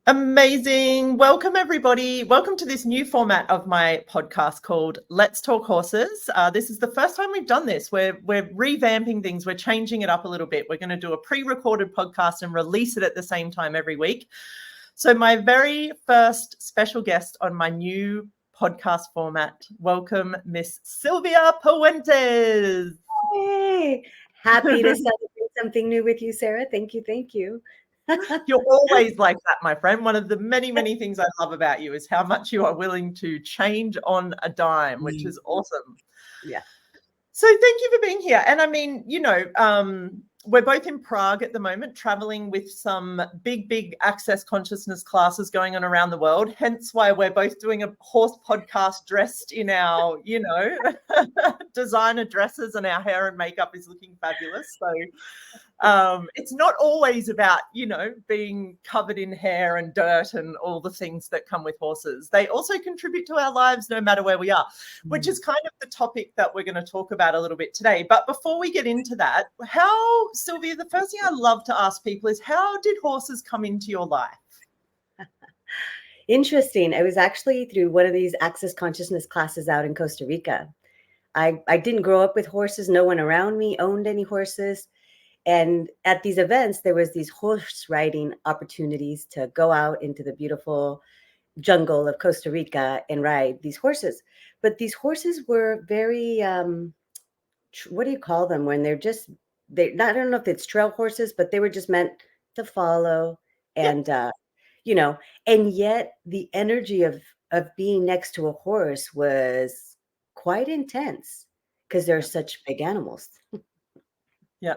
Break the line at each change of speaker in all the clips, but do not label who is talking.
Amazing. Welcome, everybody. Welcome to this new format of my podcast called Let's Talk Horses. This is the first time we've done this. We're revamping things. We're changing it up a little bit. We're going to do a pre-recorded podcast and release it at the same time every week. So my very first special guest on my new podcast format, welcome Miss Sylvia Puentes.
Hey, happy to celebrate something new with you, Sarah. Thank you. Thank you.
You're always like that, my friend. One of the many, many things I love about you is how much you are willing to change on a dime, which is awesome.
Yeah.
So thank you for being here. And I mean, we're both in Prague at the moment, traveling with some big access consciousness classes going on around the world. Hence why we're both doing a horse podcast dressed in our, designer dresses, and our hair and makeup is looking fabulous. So it's not always about, being covered in hair and dirt and all the things that come with horses. They also contribute to our lives no matter where we are, which is kind of the topic that we're going to talk about a little bit today. But before we get into that, Sylvia, the first thing I love to ask people is, how did horses come into your life?
Interesting. I was actually through one of these access consciousness classes out in Costa Rica. I didn't grow up with horses. No one around me owned any horses. And at these events, there was these horse riding opportunities to go out into the beautiful jungle of Costa Rica and ride these horses. But these horses were very, what do you call them when I don't know if it's trail horses, but they were just meant to follow. And, and yet the energy of being next to a horse was quite intense because they're such big animals.
Yeah.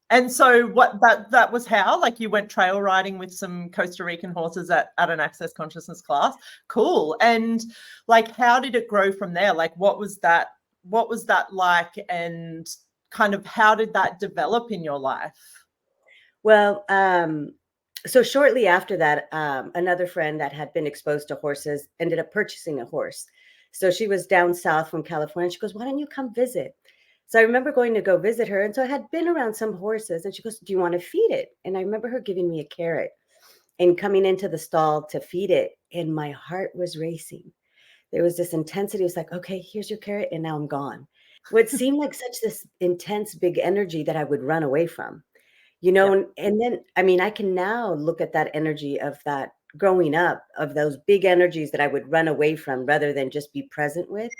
And so that was how, like, you went trail riding with some Costa Rican horses at an access consciousness class. Cool. And like, how did it grow from there? Like, what was that like, and kind of how did that develop in your life?
Well, so shortly after that, another friend that had been exposed to horses ended up purchasing a horse. So she was down south from California. She goes, "Why don't you come visit?" So I remember going to go visit her. And so I had been around some horses, and she goes, "Do you want to feed it?" And I remember her giving me a carrot and coming into the stall to feed it. And my heart was racing. There was this intensity. It was like, okay, here's your carrot. And now I'm gone. What seemed like such this intense, big energy that I would run away from,
Yeah.
and then, I mean, I can now look at that energy of that growing up, of those big energies that I would run away from rather than just be present with.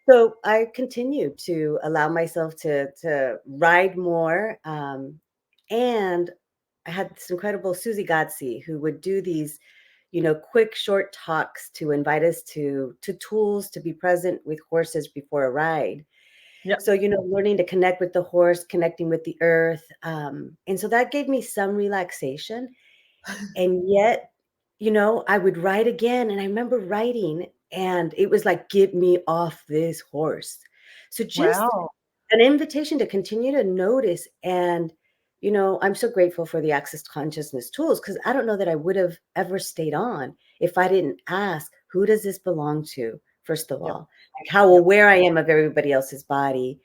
So I continued to allow myself to ride more. And I had this incredible Susie Godsey who would do these, quick, short talks to invite us to tools to be present with horses before a ride.
Yeah.
So, learning to connect with the horse, connecting with the earth. And so that gave me some relaxation. And yet, I would ride again. And I remember riding, and it was like, get me off this horse. So just
Wow.
an invitation to continue to notice. And, I'm so grateful for the access consciousness tools, because I don't know that I would have ever stayed on if I didn't ask, who does this belong to? First of all, like how aware I am of everybody else's body,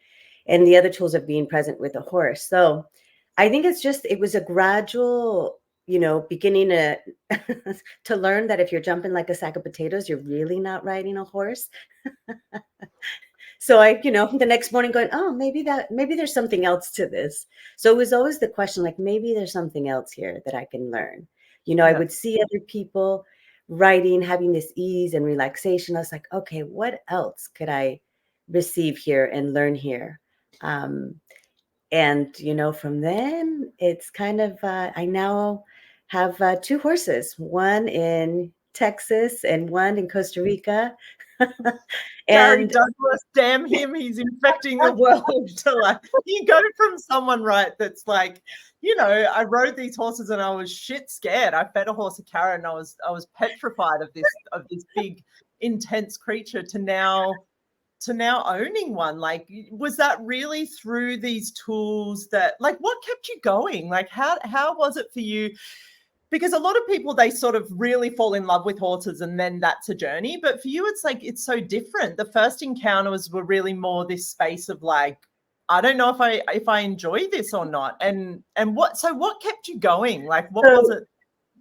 and the other tools of being present with a horse. So I think it was a gradual, beginning to learn that if you're jumping like a sack of potatoes, you're really not riding a horse. So I, the next morning going, oh, maybe there's something else to this. So it was always the question, like, maybe there's something else here that I can learn. I would see other people writing, having this ease and relaxation. I was like, okay, what else could I receive here and learn here? And, from then it's kind of, I now have two horses, one in Texas and one in Costa Rica.
Gary
And
Douglas, damn him, he's infecting the world. You go from someone, right, that's like, I rode these horses and I was shit scared. I fed a horse a carrot and I was petrified of this big, intense creature, to now owning one. Like, was that really through these tools that, like, what kept you going? Like, how was it for you? Because a lot of people, they sort of really fall in love with horses and then that's a journey. But for you, it's like, it's so different. The first encounters were really more this space of like, I don't know if I enjoy this or not. And what kept you going? Like, what was it?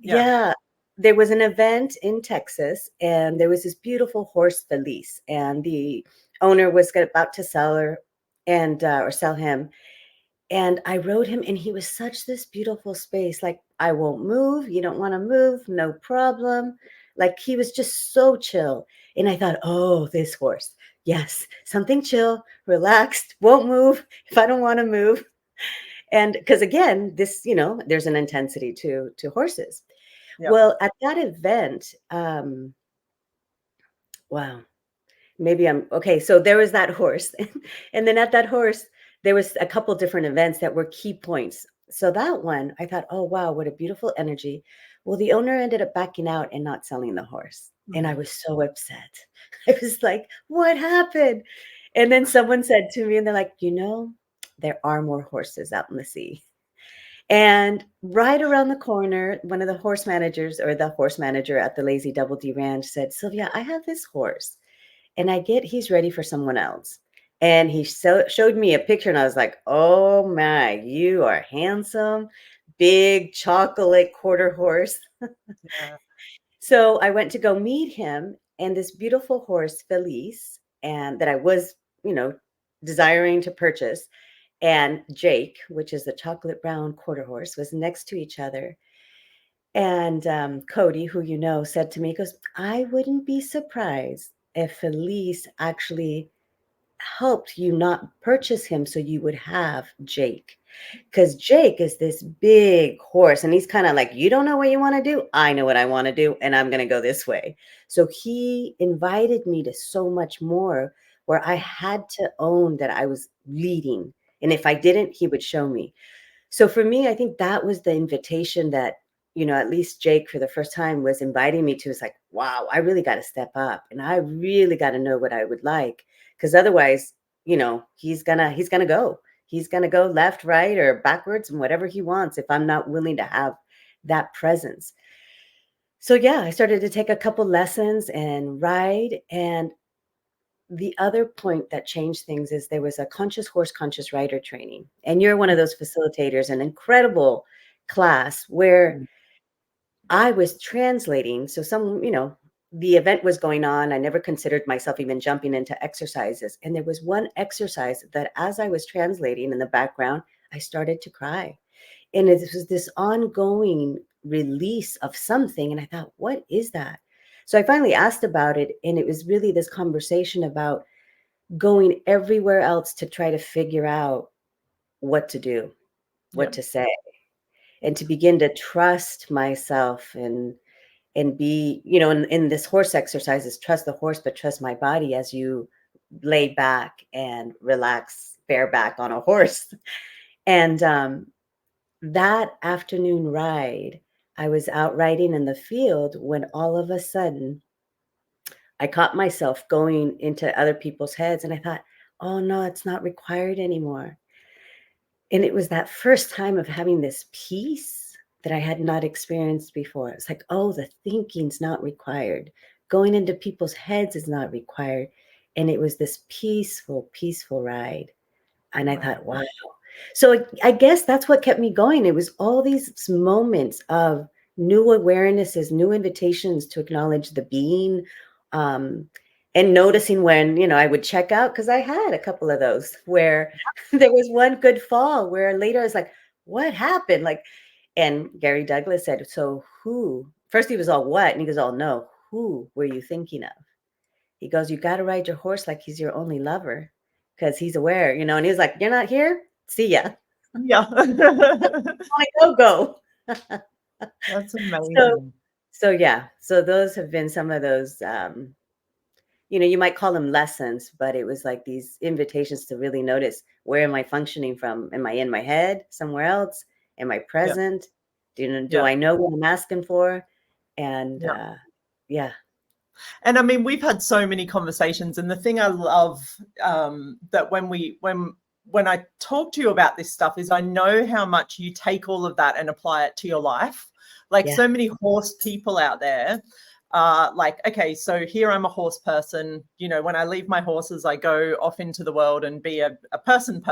Yeah. there was an event in Texas, and there was this beautiful horse, Felice, and the owner was about to sell her and or sell him. And I rode him, and he was such this beautiful space. Like, I won't move. You don't want to move. No problem. Like, he was just so chill. And I thought, oh, this horse. Yes, something chill, relaxed, won't move if I don't want to move. And because again, this, there's an intensity to horses.
Yeah.
Well, at that event, wow, maybe I'm okay. So there was that horse. And then at that horse, there was a couple different events that were key points. So that one, I thought, oh, wow, what a beautiful energy. Well, the owner ended up backing out and not selling the horse. And I was so upset. I was like, what happened? And then someone said to me, and they're like, there are more horses out in the sea. And right around the corner, one of the horse managers, or the horse manager at the Lazy Double D Ranch, said, Sylvia, I have this horse, and I get he's ready for someone else. And he showed me a picture, and I was like, oh my, you are handsome, big chocolate quarter horse.
Yeah.
So I went to go meet him, and this beautiful horse, Felice, and that I was, desiring to purchase, and Jake, which is the chocolate brown quarter horse, was next to each other. And Cody, who said to me, he goes, I wouldn't be surprised if Felice actually helped you not purchase him so you would have Jake. Because Jake is this big horse, and he's kind of like, you don't know what you want to do. I know what I want to do, and I'm going to go this way. So he invited me to so much more, where I had to own that I was leading. And if I didn't, he would show me. So for me, I think that was the invitation that, at least Jake for the first time was inviting me to. It's like, wow, I really got to step up, and I really got to know what I would like. Because otherwise, he's gonna go. He's gonna go left, right, or backwards, and whatever he wants if I'm not willing to have that presence. So yeah, I started to take a couple lessons and ride. And the other point that changed things is there was a conscious horse, conscious rider training. And you're one of those facilitators, an incredible class where I was translating. So the event was going on. I never considered myself even jumping into exercises. And there was one exercise that as I was translating in the background, I started to cry. And it was this ongoing release of something. And I thought, what is that? So I finally asked about it. And it was really this conversation about going everywhere else to try to figure out what to do, what to say, and to begin to trust myself and be, in this horse exercises, trust the horse, but trust my body as you lay back and relax bareback on a horse. And that afternoon ride, I was out riding in the field when all of a sudden I caught myself going into other people's heads, and I thought, oh no, it's not required anymore. And it was that first time of having this peace that I had not experienced before. It's like, oh, the thinking's not required. Going into people's heads is not required. And it was this peaceful, peaceful ride. And I thought, wow. So I guess that's what kept me going. It was all these moments of new awarenesses, new invitations to acknowledge the being, and noticing when, I would check out, because I had a couple of those where there was one good fall where later I was like, what happened? And Gary Douglas said, so who? First he was all, what? And he goes, oh no, who were you thinking of? He goes, you got to ride your horse like he's your only lover, because he's aware, and he was like, you're not here? See ya.
Yeah.
Go.
That's amazing.
So yeah, so those have been some of those, you might call them lessons, but it was like these invitations to really notice, where am I functioning from? Am I in my head somewhere else? Am I present? Do I know what I'm asking for? And yeah.
And I mean, we've had so many conversations, and the thing I love that when I talk to you about this stuff is I know how much you take all of that and apply it to your life. Like so many horse people out there, like, okay, so here I'm a horse person. When I leave my horses, I go off into the world and be a person.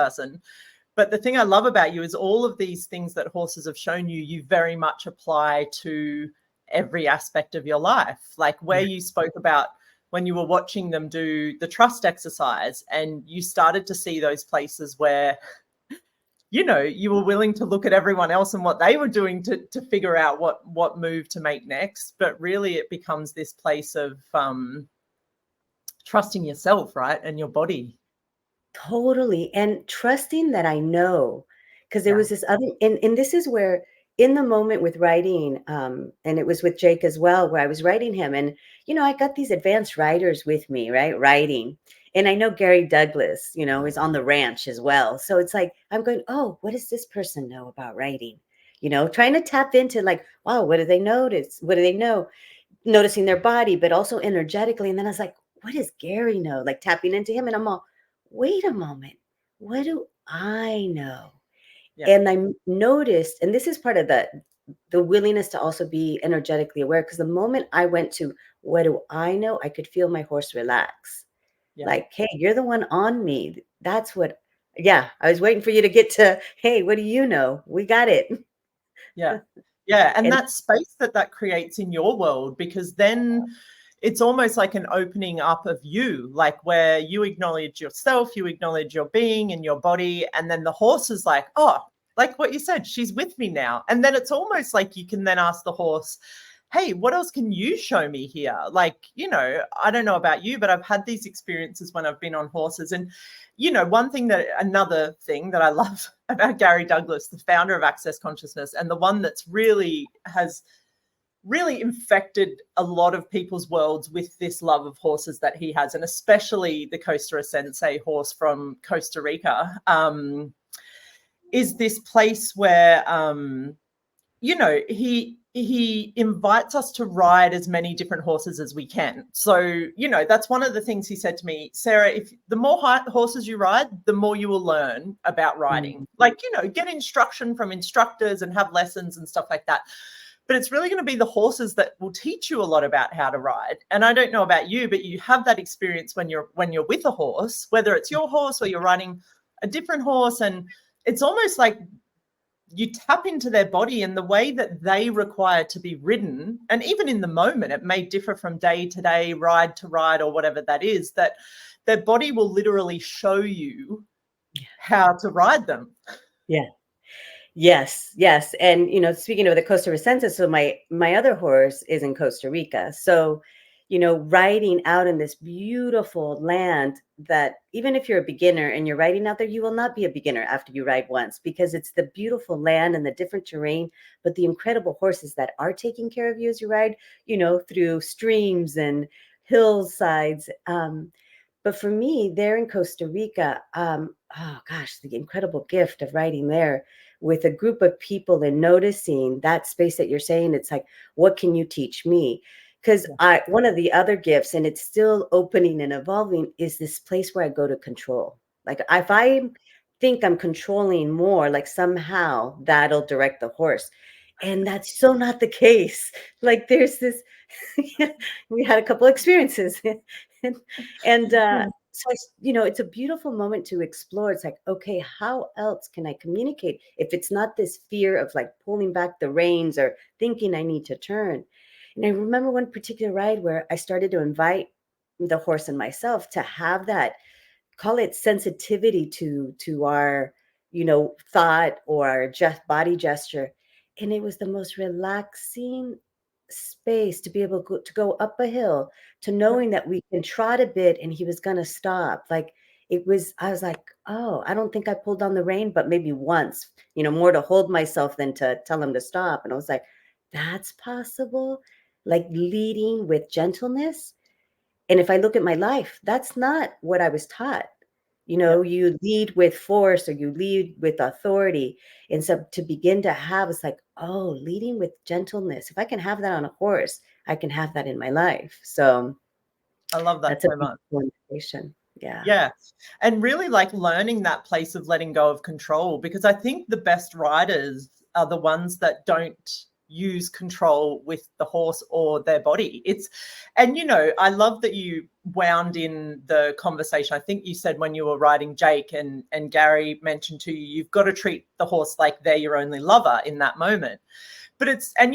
But the thing I love about you is all of these things that horses have shown you, you very much apply to every aspect of your life, like where you spoke about when you were watching them do the trust exercise and you started to see those places where, you know, you were willing to look at everyone else and what they were doing to figure out what move to make next. But really it becomes this place of trusting yourself, right? And your body.
Totally. And trusting that I know, because there was this other, and this is where in the moment with writing, and it was with Jake as well, where I was writing him and, you know, I got these advanced writers with me, right? Writing. And I know Gary Douglas, you know, is on the ranch as well. So it's like, I'm going, oh, what does this person know about writing? You know, trying to tap into like, wow, what do they notice? What do they know? Noticing their body, but also energetically. And then I was like, what does Gary know? Like tapping into him. And I'm all, wait a moment, what do I know?
Yeah.
And I noticed, and this is part of the willingness to also be energetically aware, because the moment I went to what do I know, I could feel my horse relax.
Yeah.
Like, hey, you're the one on me. That's what, yeah, I was waiting for you to get to, hey, what do you know? We got it.
Yeah. Yeah. And
And
that space that creates in your world, because then it's almost like an opening up of you, like where you acknowledge yourself, you acknowledge your being and your body. And then the horse is like, oh, like what you said, she's with me now. And then it's almost like you can then ask the horse, hey, what else can you show me here? Like, you know, I don't know about you, but I've had these experiences when I've been on horses. And, you know, another thing that I love about Gary Douglas, the founder of Access Consciousness, and the one that's has really infected a lot of people's worlds with this love of horses that he has, and especially the Costa Sensei horse from Costa Rica, is this place where, you know, he invites us to ride as many different horses as we can. So, you know, that's one of the things he said to me, Sarah, if the more horses you ride, the more you will learn about riding. Like, you know, get instruction from instructors and have lessons and stuff like that. But it's really going to be the horses that will teach you a lot about how to ride. And I don't know about you, but you have that experience when you're with a horse, whether it's your horse or you're riding a different horse. And it's almost like you tap into their body and the way that they require to be ridden. And even in the moment, it may differ from day to day, ride to ride, or whatever that is, that their body will literally show you how to ride them.
yeah. Yes, yes. And, you know, speaking of the Costa Ricense, so my other horse is in Costa Rica. So, you know, riding out in this beautiful land that even if you're a beginner and you're riding out there, you will not be a beginner after you ride once, because it's the beautiful land and the different terrain, but the incredible horses that are taking care of you as you ride, you know, through streams and hillsides. But for me, there in Costa Rica, oh gosh, the incredible gift of riding there with a group of people and noticing that space that you're saying, it's like, what can you teach me? Because one of the other gifts, and it's still opening and evolving, is this place where I go to control. Like if I think I'm controlling more, like somehow that'll direct the horse. And that's so not the case. Like there's this, we had a couple experiences. and so you know, it's a beautiful moment to explore. It's like, okay, how else can I communicate if it's not this fear of like pulling back the reins or thinking I need to turn? And I remember one particular ride where I started to invite the horse and myself to have that, call it sensitivity to our, you know, thought or our body gesture. And it was the most relaxing space to be able to go up a hill, to knowing that we can trot a bit and he was going to stop. Like it was, I was like, oh, I don't think I pulled on the rein, but maybe once, you know, more to hold myself than to tell him to stop. And I was like, that's possible. Like leading with gentleness. And if I look at my life, that's not what I was taught. You know, you lead with force or you lead with authority. And so to begin to have, it's like, oh, leading with gentleness. If I can have that on a horse, I can have that in my life. So
I love that
that's a
so much.
invitation. Yeah.
Yeah. And really like learning that place of letting go of control, because I think the best riders are the ones that don't use control with the horse or their body. And you know, I love that you wound in the conversation. I think you said when you were riding Jake and Gary mentioned to you, you've got to treat the horse like they're your only lover in that moment. but it's, and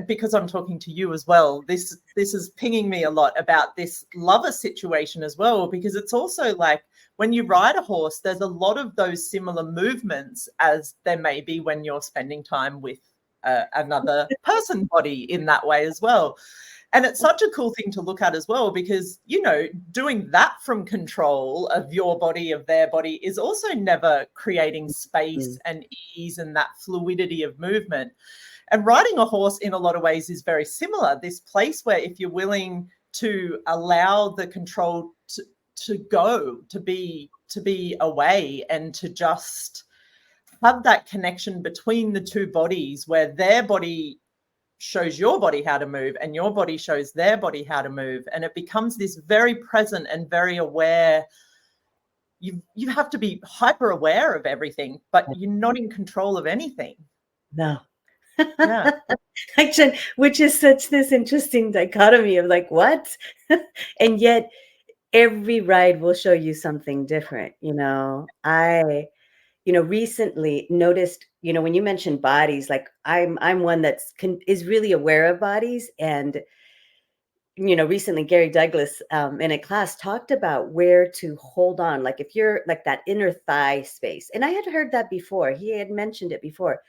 because I'm talking to you as well, this is pinging me a lot about this lover situation as well, because it's also like when you ride a horse, there's a lot of those similar movements as there may be when you're spending time with another person body in that way as well. And it's such a cool thing to look at as well, because, doing that from control of your body, of their body, is also never creating space and ease and that fluidity of movement. And riding a horse in a lot of ways is very similar. This place where if you're willing to allow the control to go, to be away, and to just have that connection between the two bodies, where their body shows your body how to move and your body shows their body how to move, and it becomes this very present and very aware. You have to be hyper aware of everything, but you're not in control of anything.
No.
Yeah.
Which is such this interesting dichotomy of like, what? And yet every ride will show you something different. I recently noticed, when you mentioned bodies, like I'm one is really aware of bodies. And, recently Gary Douglas in a class talked about where to hold on. Like if you're like that inner thigh space, and I had heard that before, he had mentioned it before,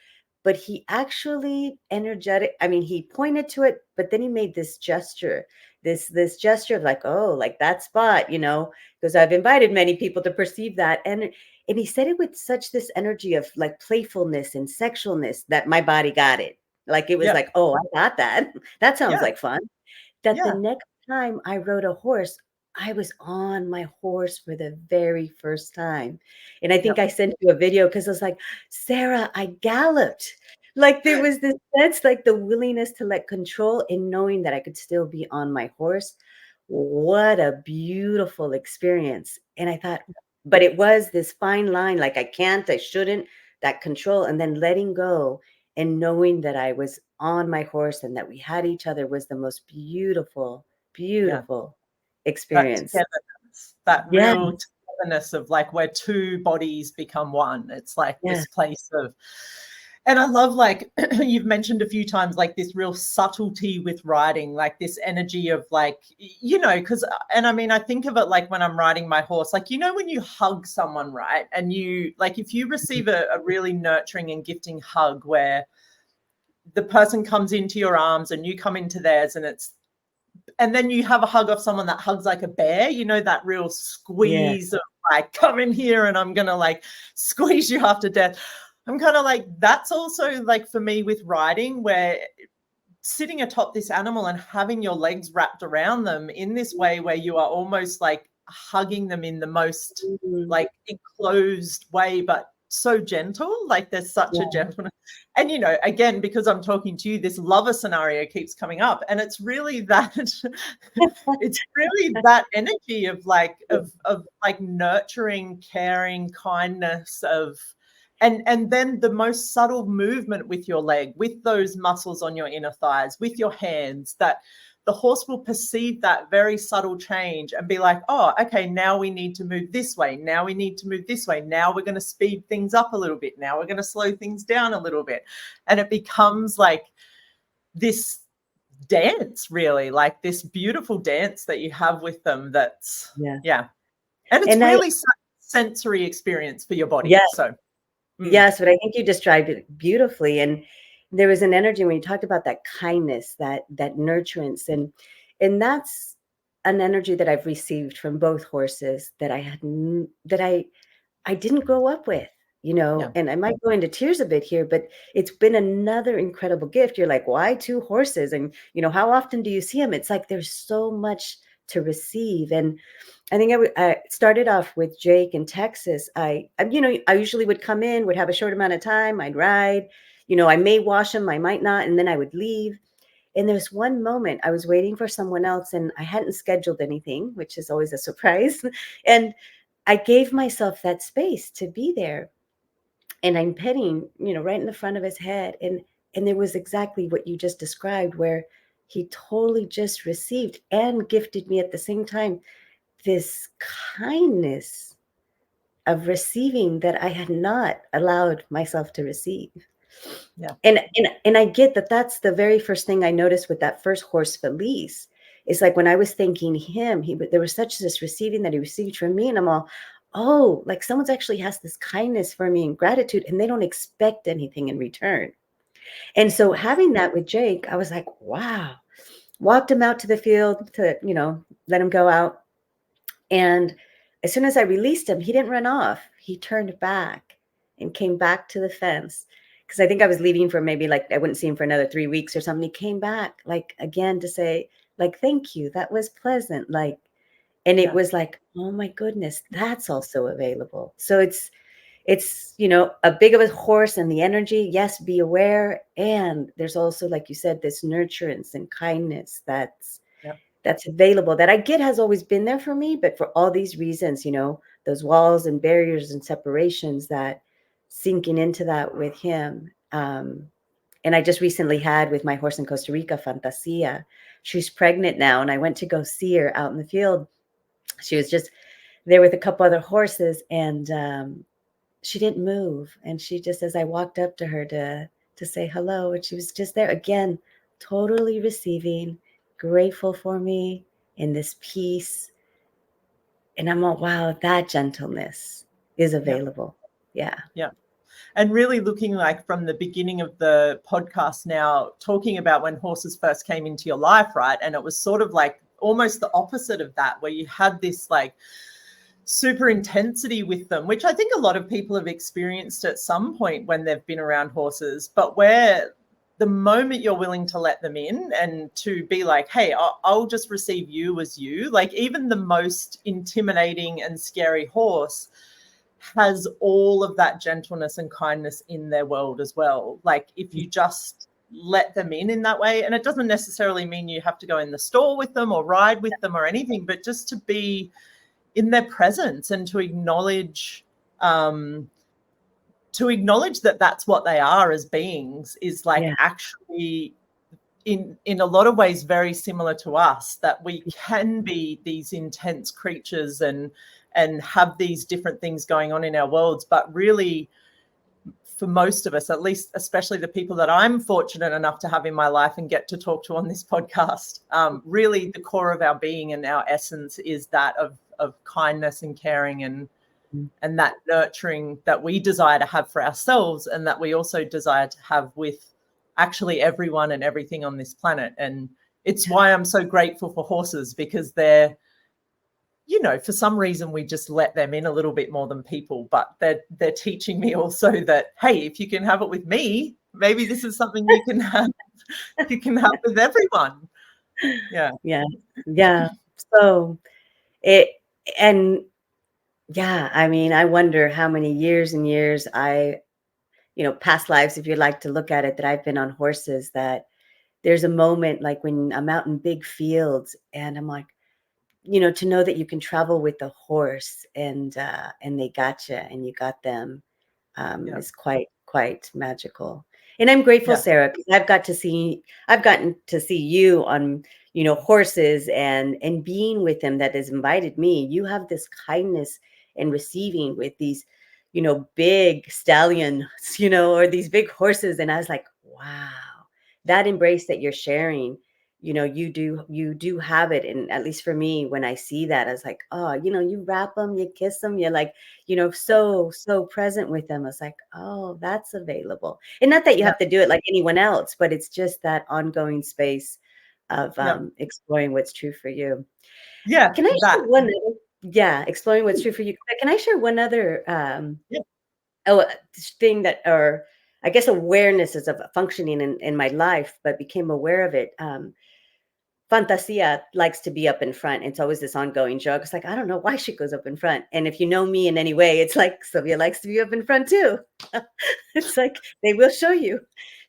but he actually he pointed to it, but then he made this gesture, this gesture of like, oh, like that spot, because I've invited many people to perceive that. And he said it with such this energy of like playfulness and sexualness that my body got it. Like it was like, oh, I got that. That sounds like fun. That the next time I rode a horse, I was on my horse for the very first time. And I think I sent you a video because I was like, Sarah, I galloped. Like there was this sense, like the willingness to let control and knowing that I could still be on my horse. What a beautiful experience. And I thought, but it was this fine line, like I can't, I shouldn't, that control, and then letting go and knowing that I was on my horse and that we had each other was the most beautiful experience.
That real togetherness of like where two bodies become one. It's like this place of, and I love, like you've mentioned a few times, like this real subtlety with riding, like this energy of like, because, and I mean, I think of it like when I'm riding my horse, like, when you hug someone, right? And you, like, if you receive a really nurturing and gifting hug where the person comes into your arms and you come into theirs, and then you have a hug of someone that hugs like a bear, that real squeeze of like, come in here and I'm going to like squeeze you half to death. I'm kind of like, that's also like for me with riding, where sitting atop this animal and having your legs wrapped around them in this way where you are almost like hugging them in the most like enclosed way, but so gentle, like there's such a gentleness. And again, because I'm talking to you, this lover scenario keeps coming up, and it's really that it's really that energy of like of like nurturing, caring, kindness of, and then the most subtle movement with your leg, with those muscles on your inner thighs, with your hands, that the horse will perceive that very subtle change and be like, oh, okay, now we need to move this way. Now we need to move this way. Now we're going to speed things up a little bit. Now we're going to slow things down a little bit. And it becomes like this dance, really, like this beautiful dance that you have with them. That's, And it's really sensory experience for your body. So.
Yes, but I think you described it beautifully. And there was an energy when you talked about that kindness, that nurturance, and that's an energy that I've received from both horses that I didn't grow up with, and I might go into tears a bit here, but it's been another incredible gift. You're like, why two horses? And how often do you see them? It's like there's so much to receive. And I think I started off with Jake in Texas. I usually would come in, would have a short amount of time. I'd ride, I may wash him, I might not. And then I would leave. And there's one moment I was waiting for someone else and I hadn't scheduled anything, which is always a surprise. And I gave myself that space to be there. And I'm petting, right in the front of his head. And there was exactly what you just described, where he totally just received and gifted me at the same time this kindness of receiving that I had not allowed myself to receive.
Yeah.
And I get that that's the very first thing I noticed with that first horse, Felice. It's like when I was thanking him, there was such this receiving that he received from me, and I'm all, oh, like someone's actually has this kindness for me and gratitude, and they don't expect anything in return. And so having that with Jake, I was like, wow. Walked him out to the field to, let him go out. And as soon as I released him, he didn't run off. He turned back and came back to the fence. Because I think I was leaving for maybe like I wouldn't see him for another 3 weeks or something. He came back like again to say, like, thank you. That was pleasant. Like, and it was like, oh my goodness, that's also available. So it's a big of a horse and the energy. Yes, be aware. And there's also, like you said, this nurturance and kindness that's available that I get has always been there for me. But for all these reasons, those walls and barriers and separations, that sinking into that with him. And I just recently had with my horse in Costa Rica, Fantasia. She's pregnant now. And I went to go see her out in the field. She was just there with a couple other horses, and she didn't move. And she just, as I walked up to her to say hello, and she was just there again, totally receiving, grateful for me in this peace. And I'm all, wow, that gentleness is available. Yeah.
And really looking like from the beginning of the podcast now, talking about when horses first came into your life, right? And it was sort of like almost the opposite of that, where you had this like super intensity with them, which I think a lot of people have experienced at some point when they've been around horses, but where the moment you're willing to let them in and to be like, hey, I'll just receive you as you, like even the most intimidating and scary horse has all of that gentleness and kindness in their world as well. Like if you just let them in that way, and it doesn't necessarily mean you have to go in the stall with them or ride with them or anything, but just to be in their presence and to acknowledge that that's what they are as beings is like actually in a lot of ways very similar to us, that we can be these intense creatures and have these different things going on in our worlds, but really for most of us, at least especially the people that I'm fortunate enough to have in my life and get to talk to on this podcast, really the core of our being and our essence is that of kindness and caring and that nurturing that we desire to have for ourselves, and that we also desire to have with actually everyone and everything on this planet. And it's why I'm so grateful for horses, because they're, for some reason we just let them in a little bit more than people, but they're teaching me also that, hey, if you can have it with me, maybe this is something you can have with everyone.
Yeah. So I mean, I wonder how many years and years past lives, if you like to look at it, that I've been on horses, that there's a moment like when I'm out in big fields and I'm like, to know that you can travel with the horse and they got you and you got them is quite magical. And I'm grateful, Sarah, because I've gotten to see you on, horses and being with them that has invited me. You have this kindness and receiving with these, big stallions, or these big horses. And I was like, wow, that embrace that you're sharing, you do have it. And at least for me, when I see that, I was like, oh, you wrap them, you kiss them, you're like, so present with them. I was like, oh, that's available. And not that you have to do it like anyone else, but it's just that ongoing space of exploring what's true for you.
Yeah.
Can I share one other, exploring what's true for you? Can I share one other thing that, or I guess awarenesses of functioning in my life, but became aware of it? Fantasia likes to be up in front. It's always this ongoing joke. It's like, I don't know why she goes up in front. And if you know me in any way, it's like Sylvia likes to be up in front too. It's like they will show you.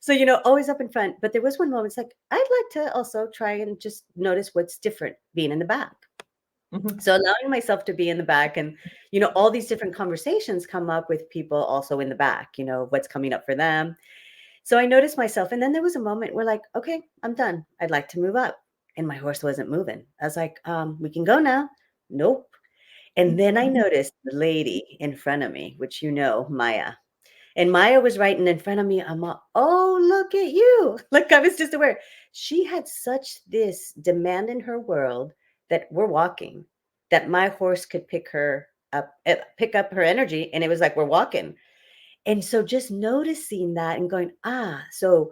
So, always up in front. But there was one moment, it's like, I'd like to also try and just notice what's different being in the back.
Mm-hmm.
So allowing myself to be in the back, and, all these different conversations come up with people also in the back, what's coming up for them. So I noticed myself. And then there was a moment where like, okay, I'm done. I'd like to move up. And my horse wasn't moving. I was like, we can go now. Nope. And then I noticed the lady in front of me, which Maya. And Maya was writing in front of me. I'm all, oh, look at you. Like I was just aware. She had such this demand in her world that we're walking, that my horse could pick her up, pick up her energy. And it was like, we're walking. And so just noticing that and going, so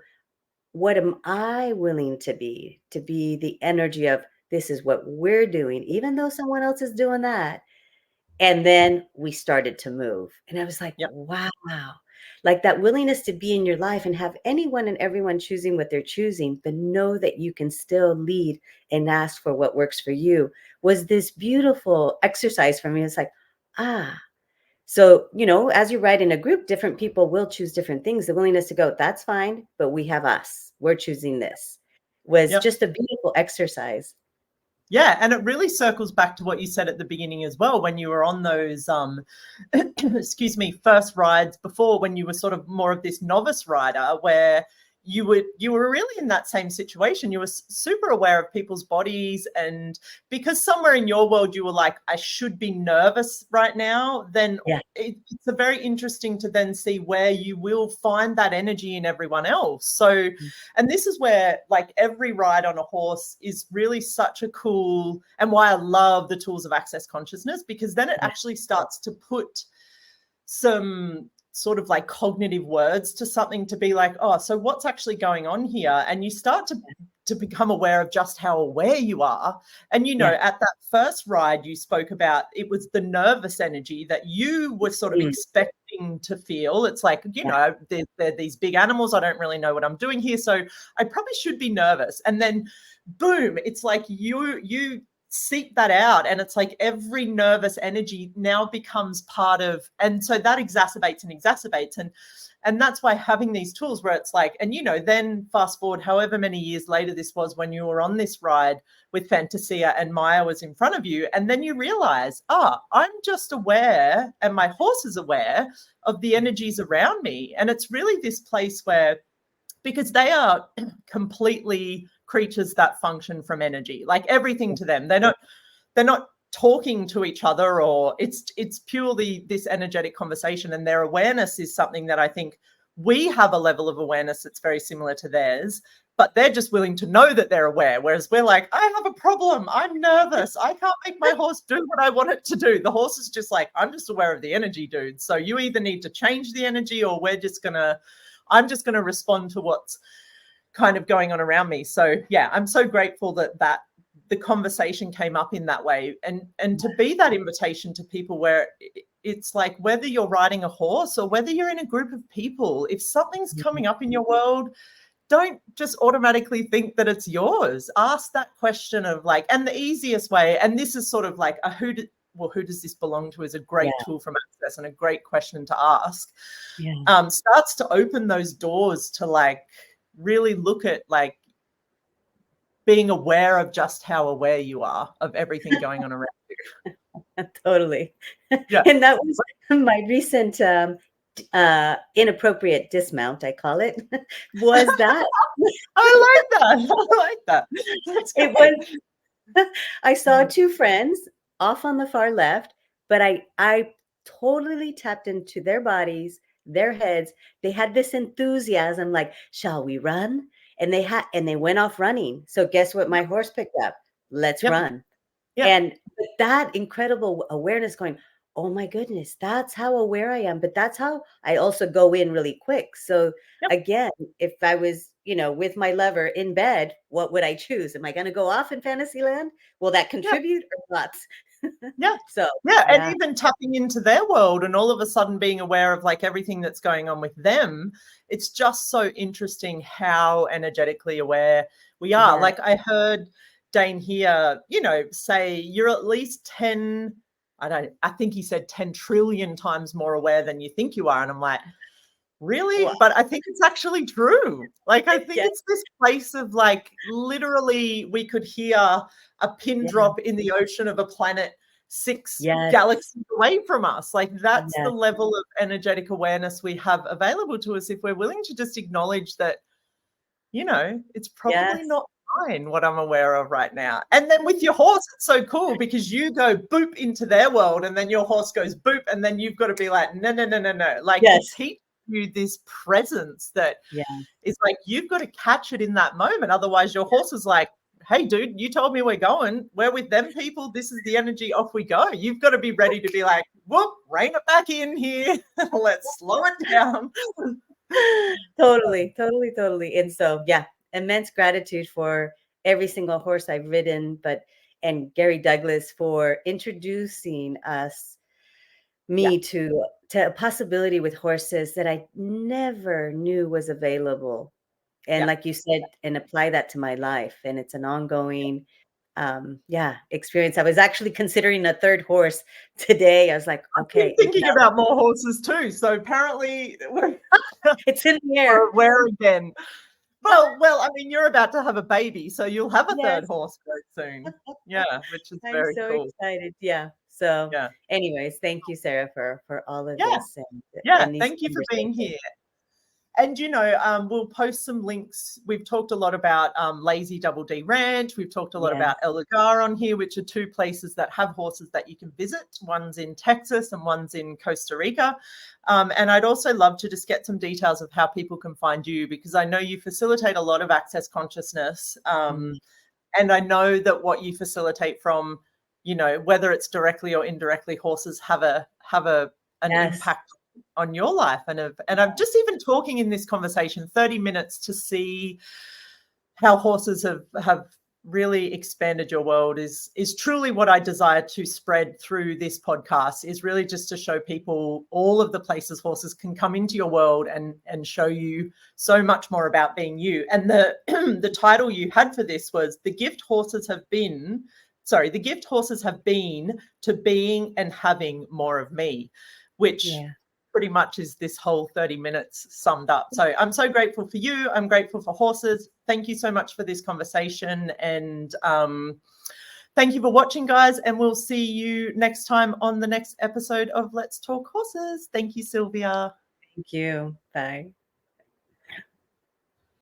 what am I willing to be? To be the energy of this is what we're doing, even though someone else is doing that. And then we started to move. And I was like,
Yep.
wow. Like that willingness to be in your life and have anyone and everyone choosing what they're choosing, but know that you can still lead and ask for what works for you was this beautiful exercise for me. It's like, so, as you ride in a group, different people will choose different things. The willingness to go, that's fine, but we have us. We're choosing this was
Yep.
just a beautiful exercise.
Yeah, and it really circles back to what you said at the beginning as well, when you were on those excuse me, first rides before, when you were sort of more of this novice rider, where you were really in that same situation. You were super aware of people's bodies, and because somewhere in your world you were like, I should be nervous right now, then it's a very interesting to then see where you will find that energy in everyone else. So, and this is where like every ride on a horse is really such a cool, and why I love the tools of access consciousness, because then it actually starts to put some sort of like cognitive words to something, to be like, oh, so what's actually going on here? And you start to become aware of just how aware you are. And, at that first ride you spoke about, it was the nervous energy that you were sort of expecting to feel. It's like, they're these big animals. I don't really know what I'm doing here. So I probably should be nervous. And then boom, it's like you seek that out, and it's like every nervous energy now becomes part of, and so that exacerbates, and that's why having these tools where it's like, and then fast forward however many years later this was, when you were on this ride with Fantasia and Maya was in front of you, and then you realize, I'm just aware, and my horse is aware of the energies around me. And it's really this place where, because they are completely creatures that function from energy, like everything to them, they're not talking to each other, or it's purely this energetic conversation. And their awareness is something that I think we have a level of awareness that's very similar to theirs, but they're just willing to know that they're aware, whereas we're like, I have a problem, I'm nervous, I can't make my horse do what I want it to do. The horse is just like, I'm just aware of the energy, dude, so you either need to change the energy, or I'm just going to respond to what's kind of going on around me. So yeah, I'm so grateful that the conversation came up in that way, and to be that invitation to people, where it's like, whether you're riding a horse or whether you're in a group of people, if something's coming up in your world, don't just automatically think that it's yours. Ask that question of like, and the easiest way, and this is sort of like a who does this belong to, is a great tool from Access, and a great question to ask. Starts to open those doors to like really look at like being aware of just how aware you are of everything going on around you.
Totally.
Yeah.
And that was my recent inappropriate dismount, I call it, was that.
I like that. That's
it was, I saw two friends off on the far left, but I totally tapped into their bodies, their heads. They had this enthusiasm, like, shall we run? And they went off running. So guess what my horse picked up? Let's run. And that incredible awareness going, oh my goodness, that's how aware I am. But that's how I also go in really quick. So again, if I was, with my lover in bed, what would I choose? Am I going to go off in Fantasyland? Will that contribute or not? And
even tapping into their world, and all of a sudden being aware of like everything that's going on with them. It's just so interesting how energetically aware we are. Like I heard Dane here, say you're at least 10, I think he said 10 trillion times more aware than you think you are. And I'm like, really? Wow. But I think it's actually true. Like, I think it's this place of like, literally we could hear a pin drop in the ocean of a planet 6 galaxies away from us. Like, that's the level of energetic awareness we have available to us if we're willing to just acknowledge that, it's probably not mine what I'm aware of right now. And then with your horse, it's so cool because you go boop into their world, and then your horse goes boop, and then you've got to be like, no. Like, you teach you this presence that
Yeah.
is like, you've got to catch it in that moment. Otherwise your horse is like, hey, dude, you told me we're going. We're with them people. This is the energy. Off we go. You've got to be ready to be like, whoop, rein it back in here. Let's slow it down.
Totally. And so, yeah, immense gratitude for every single horse I've ridden, and Gary Douglas for introducing me to a possibility with horses that I never knew was available. And like you said, and apply that to my life. And it's an ongoing experience. I was actually considering a third horse today. I was like, okay,
I'm thinking about more horses too. So apparently
it's in the air.
Where again? Well, I mean, you're about to have a baby, so you'll have a third horse very soon. Yeah, which is very cool.
I'm so excited. Yeah. So, anyways, thank you, Sarah, for all of this. And these
thank you for being here. And, we'll post some links. We've talked a lot about Lazy Double D Ranch. We've talked a lot about El Lugar on here, which are two places that have horses that you can visit. One's in Texas and one's in Costa Rica. And I'd also love to just get some details of how people can find you, because I know you facilitate a lot of access consciousness. And I know that what you facilitate from, whether it's directly or indirectly, horses have an impact on your life. And I'm just even talking in this conversation 30 minutes to see how horses have really expanded your world is truly what I desire to spread through this podcast, is really just to show people all of the places horses can come into your world and show you so much more about being you. And the title you had for this was the gift horses have been to being and having more of me, which pretty much is this whole 30 minutes summed up. So I'm so grateful for you. I'm grateful for horses. Thank you so much for this conversation. And thank you for watching, guys. And we'll see you next time on the next episode of Let's Talk Horses. Thank you, Sylvia.
Thank you. Bye.